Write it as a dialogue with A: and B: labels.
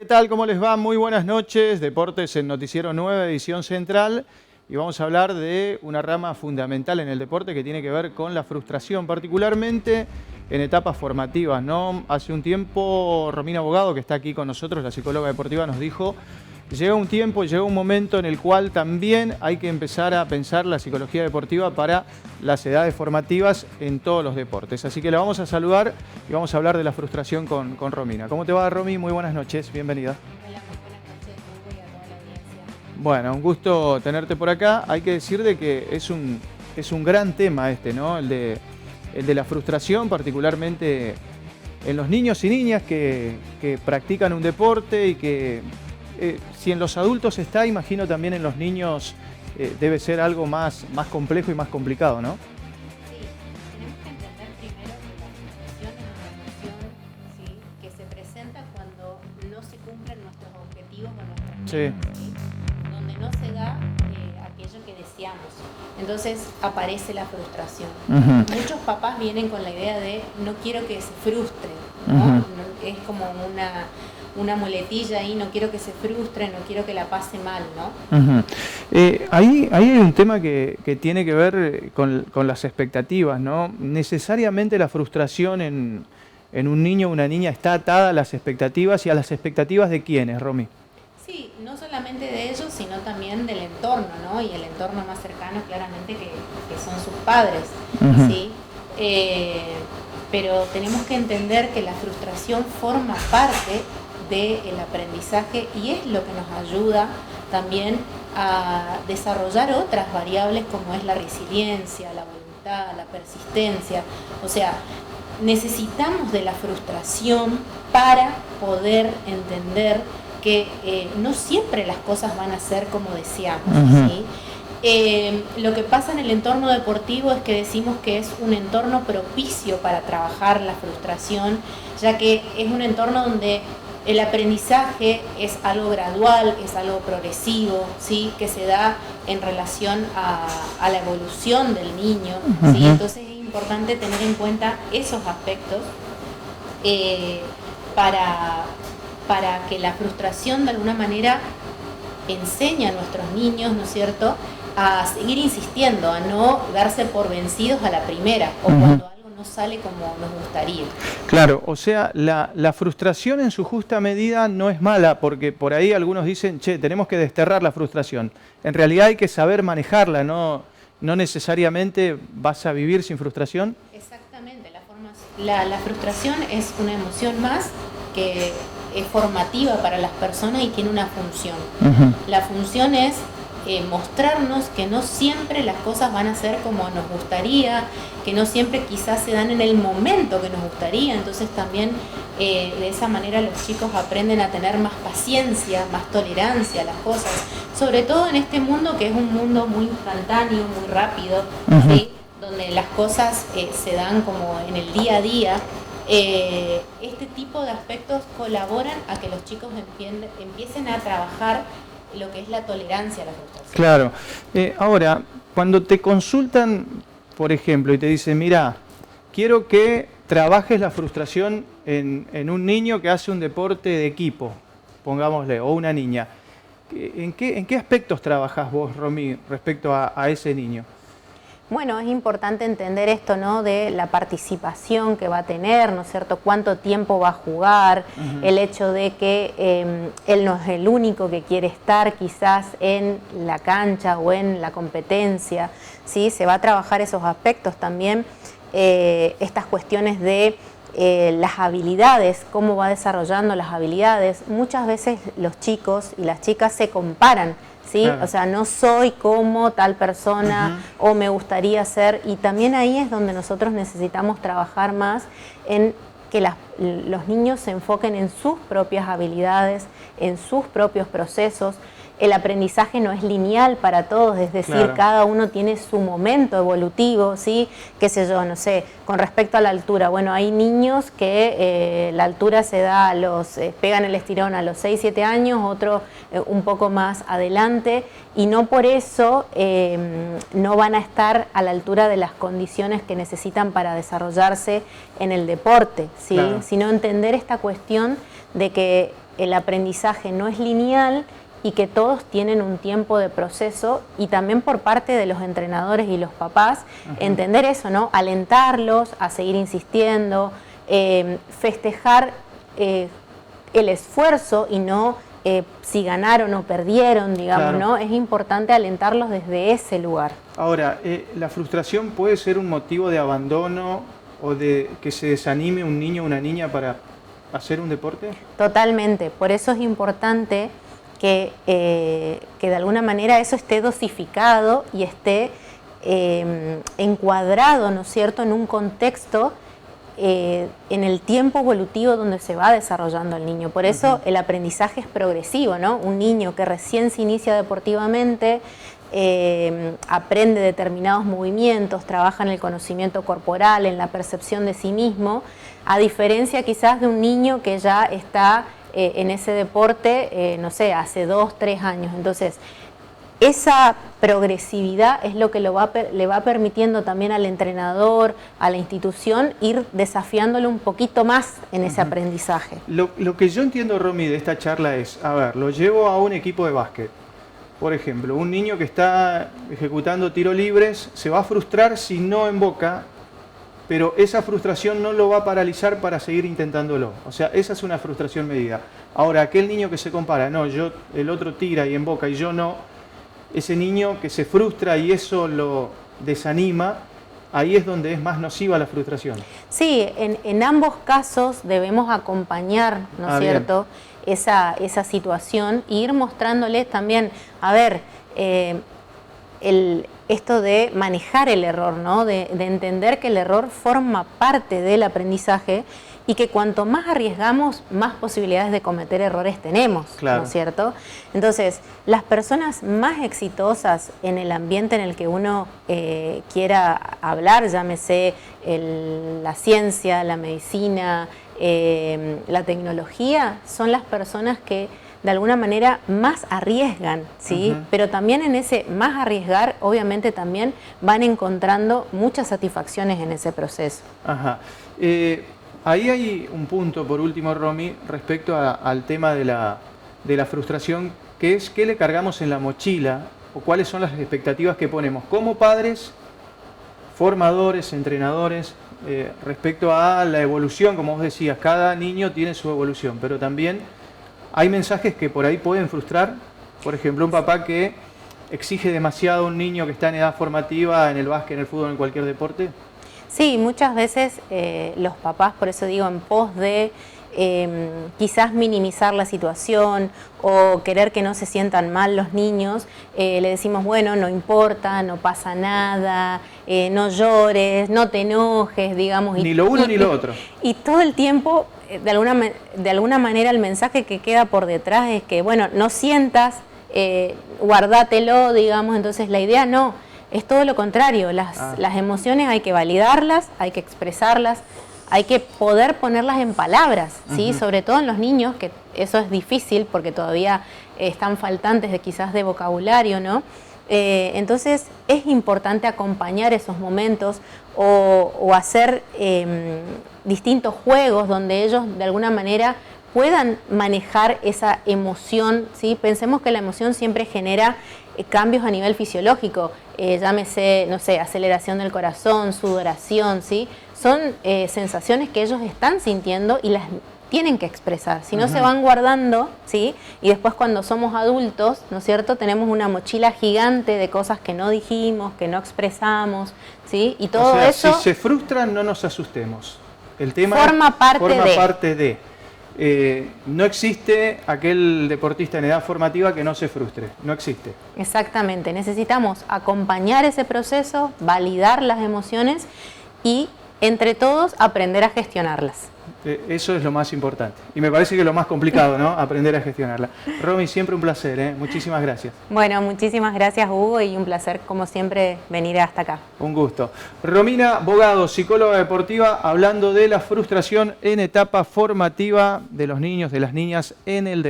A: tal? ¿Cómo les va? Muy buenas noches. Deportes en Noticiero 9, edición central. Y vamos a hablar de una rama fundamental en el deporte que tiene que ver con la frustración, particularmente en etapas formativas, ¿no? Hace un tiempo, Romina Abogado, que está aquí con nosotros, la psicóloga deportiva, nos dijo: llega un tiempo, llega un momento en el cual también hay que empezar a pensar la psicología deportiva para las edades formativas en todos los deportes. Así que la vamos a saludar y vamos a hablar de la frustración con Romina. ¿Cómo te va, Romy? Muy buenas noches, bienvenida.
B: Hola, muy buenas noches, Hugo, y a toda la audiencia.
A: Bueno, un gusto tenerte por acá. Hay que decir de que es un gran tema este, ¿no? El de la frustración, particularmente en los niños y niñas que practican un deporte y que si en los adultos está, imagino también en los niños debe ser algo más complejo y más complicado, ¿no?
B: Sí, tenemos que entender primero que la frustración es una emoción, ¿sí?, que se presenta cuando no se cumplen nuestros objetivos o nuestras metas,
A: Sí.
B: ¿sí?, donde no se da aquello que deseamos. Entonces aparece la frustración. Muchos papás vienen con la idea de no quiero que se frustren, ¿no? Es como una muletilla ahí, no quiero que se frustre, no quiero que la pase mal, ¿no?
A: Ahí hay un tema que tiene que ver con las expectativas, ¿no? Necesariamente la frustración en un niño o una niña está atada a las expectativas. ¿Y a las expectativas de quiénes, Romy?
B: Sí, no solamente de ellos, sino también del entorno, ¿no? Y el entorno más cercano, claramente, que son sus padres, ¿sí? Pero tenemos que entender que la frustración forma parte del aprendizaje y es lo que nos ayuda también a desarrollar otras variables como es la resiliencia, la voluntad, la persistencia. O sea, necesitamos de la frustración para poder entender que no siempre las cosas van a ser como deseamos, ¿sí? Lo que pasa en el entorno deportivo es que decimos que es un entorno propicio para trabajar la frustración, ya que es un entorno donde el aprendizaje es algo gradual, es algo progresivo, ¿sí?, que se da en relación a la evolución del niño, ¿sí? Entonces es importante tener en cuenta esos aspectos para que la frustración de alguna manera enseñe a nuestros niños, ¿no es cierto?, a seguir insistiendo, a no darse por vencidos a la primera o cuando algo no sale como nos gustaría.
A: Claro, o sea, la frustración en su justa medida no es mala, porque por ahí algunos dicen, che, tenemos que desterrar la frustración. En realidad hay que saber manejarla, no necesariamente vas a vivir sin frustración.
B: Exactamente, la frustración es una emoción más que es formativa para las personas y tiene una función. La función es mostrarnos que no siempre las cosas van a ser como nos gustaría, que no siempre quizás se dan en el momento que nos gustaría. Entonces también de esa manera los chicos aprenden a tener más paciencia, más tolerancia a las cosas, sobre todo en este mundo que es un mundo muy instantáneo, muy rápido, ¿sí?, donde las cosas se dan como en el día a día. Este tipo de aspectos colaboran a que los chicos empiecen a trabajar lo que es la tolerancia a la frustración.
A: Claro. Ahora, cuando te consultan, por ejemplo, y te dicen, mira, quiero que trabajes la frustración en un niño que hace un deporte de equipo, pongámosle, o una niña, ¿en qué aspectos trabajas vos, Romy, respecto a ese niño?
B: Bueno, es importante entender esto, ¿no?, de la participación que va a tener, ¿no es cierto?, cuánto tiempo va a jugar, el hecho de que él no es el único que quiere estar quizás en la cancha o en la competencia, ¿sí? Se va a trabajar esos aspectos también, estas cuestiones de las habilidades, cómo va desarrollando las habilidades. Muchas veces los chicos y las chicas se comparan, ¿sí? Claro. O sea, no soy como tal persona o me gustaría ser, y también ahí es donde nosotros necesitamos trabajar más en que los niños se enfoquen en sus propias habilidades, en sus propios procesos. El aprendizaje no es lineal para todos, es decir, claro, cada uno tiene su momento evolutivo, ¿sí? Qué sé yo, no sé, con respecto a la altura. Bueno, hay niños que la altura se da pegan el estirón a los 6, 7 años, otro un poco más adelante, y no por eso no van a estar a la altura de las condiciones que necesitan para desarrollarse en el deporte, ¿sí? Claro. Sino entender esta cuestión de que el aprendizaje no es lineal y que todos tienen un tiempo de proceso, y también por parte de los entrenadores y los papás, entender eso, ¿no? Alentarlos a seguir insistiendo, festejar el esfuerzo y no si ganaron o perdieron, digamos,
A: claro,
B: ¿no? Es importante alentarlos desde ese lugar.
A: Ahora, ¿la frustración puede ser un motivo de abandono o de que se desanime un niño o una niña para hacer un deporte?
B: Totalmente, por eso es importante que de alguna manera eso esté dosificado y esté encuadrado, ¿no es cierto?, en un contexto, en el tiempo evolutivo donde se va desarrollando el niño. Por eso el aprendizaje es progresivo, ¿no? Un niño que recién se inicia deportivamente, aprende determinados movimientos, trabaja en el conocimiento corporal, en la percepción de sí mismo, a diferencia quizás de un niño que ya está en ese deporte, no sé, hace 2, 3 años. Entonces, esa progresividad es lo que le va permitiendo también al entrenador, a la institución, ir desafiándolo un poquito más en ese aprendizaje.
A: Lo que yo entiendo, Romy, de esta charla es, a ver, lo llevo a un equipo de básquet. Por ejemplo, un niño que está ejecutando tiros libres se va a frustrar si no emboca, pero esa frustración no lo va a paralizar para seguir intentándolo. O sea, esa es una frustración medida. Ahora, aquel niño que se compara, no, el otro tira y emboca y yo no, ese niño que se frustra y eso lo desanima, ahí es donde es más nociva la frustración.
B: Sí, en ambos casos debemos acompañar, ¿no es cierto?, esa situación e ir mostrándoles también, a ver, esto de manejar el error, ¿no? De entender que el error forma parte del aprendizaje y que cuanto más arriesgamos, más posibilidades de cometer errores tenemos,
A: claro,
B: ¿no es cierto? Entonces, las personas más exitosas en el ambiente en el que uno quiera hablar, llámese la ciencia, la medicina, la tecnología, son las personas que de alguna manera más arriesgan, ¿sí? Pero también en ese más arriesgar, obviamente también van encontrando muchas satisfacciones en ese proceso.
A: Ajá. Ahí hay un punto, por último, Romy, respecto al tema de la frustración, que es qué le cargamos en la mochila o cuáles son las expectativas que ponemos como padres, formadores, entrenadores, respecto a la evolución. Como vos decías, cada niño tiene su evolución, pero también hay mensajes que por ahí pueden frustrar. Por ejemplo, un papá que exige demasiado a un niño que está en edad formativa, en el básquet, en el fútbol, en cualquier deporte.
B: Sí, muchas veces los papás, por eso digo, en pos de quizás minimizar la situación o querer que no se sientan mal los niños, le decimos, bueno, no importa, no pasa nada, no llores, no te enojes, digamos.
A: Ni lo uno ni lo otro.
B: Y todo el tiempo, de alguna manera, el mensaje que queda por detrás es que, bueno, no sientas, guardátelo, digamos. Entonces la idea no, es todo lo contrario, las emociones hay que validarlas, hay que expresarlas, hay que poder ponerlas en palabras, ¿sí? Sobre todo en los niños, que eso es difícil porque todavía están faltantes quizás de vocabulario, ¿no? Entonces es importante acompañar esos momentos o hacer distintos juegos donde ellos de alguna manera puedan manejar esa emoción, ¿sí? Pensemos que la emoción siempre genera cambios a nivel fisiológico, llámese, no sé, aceleración del corazón, sudoración, ¿sí? Son sensaciones que ellos están sintiendo y las tienen que expresar, si no se van guardando, ¿sí? Y después cuando somos adultos, ¿no es cierto?, tenemos una mochila gigante de cosas que no dijimos, que no expresamos, ¿sí? Y todo, o sea, eso...
A: Si se frustran, no nos asustemos. El tema
B: forma parte
A: de. No existe aquel deportista en edad formativa que no se frustre, no existe.
B: Exactamente, necesitamos acompañar ese proceso, validar las emociones y entre todos aprender a gestionarlas.
A: Eso es lo más importante. Y me parece que es lo más complicado, ¿no? Aprender a gestionarla. Romy, siempre un placer, ¿eh? Muchísimas gracias.
B: Bueno, muchísimas gracias, Hugo, y un placer, como siempre, venir hasta acá.
A: Un gusto. Romina Bogado, psicóloga deportiva, hablando de la frustración en etapa formativa de los niños, de las niñas en el deporte.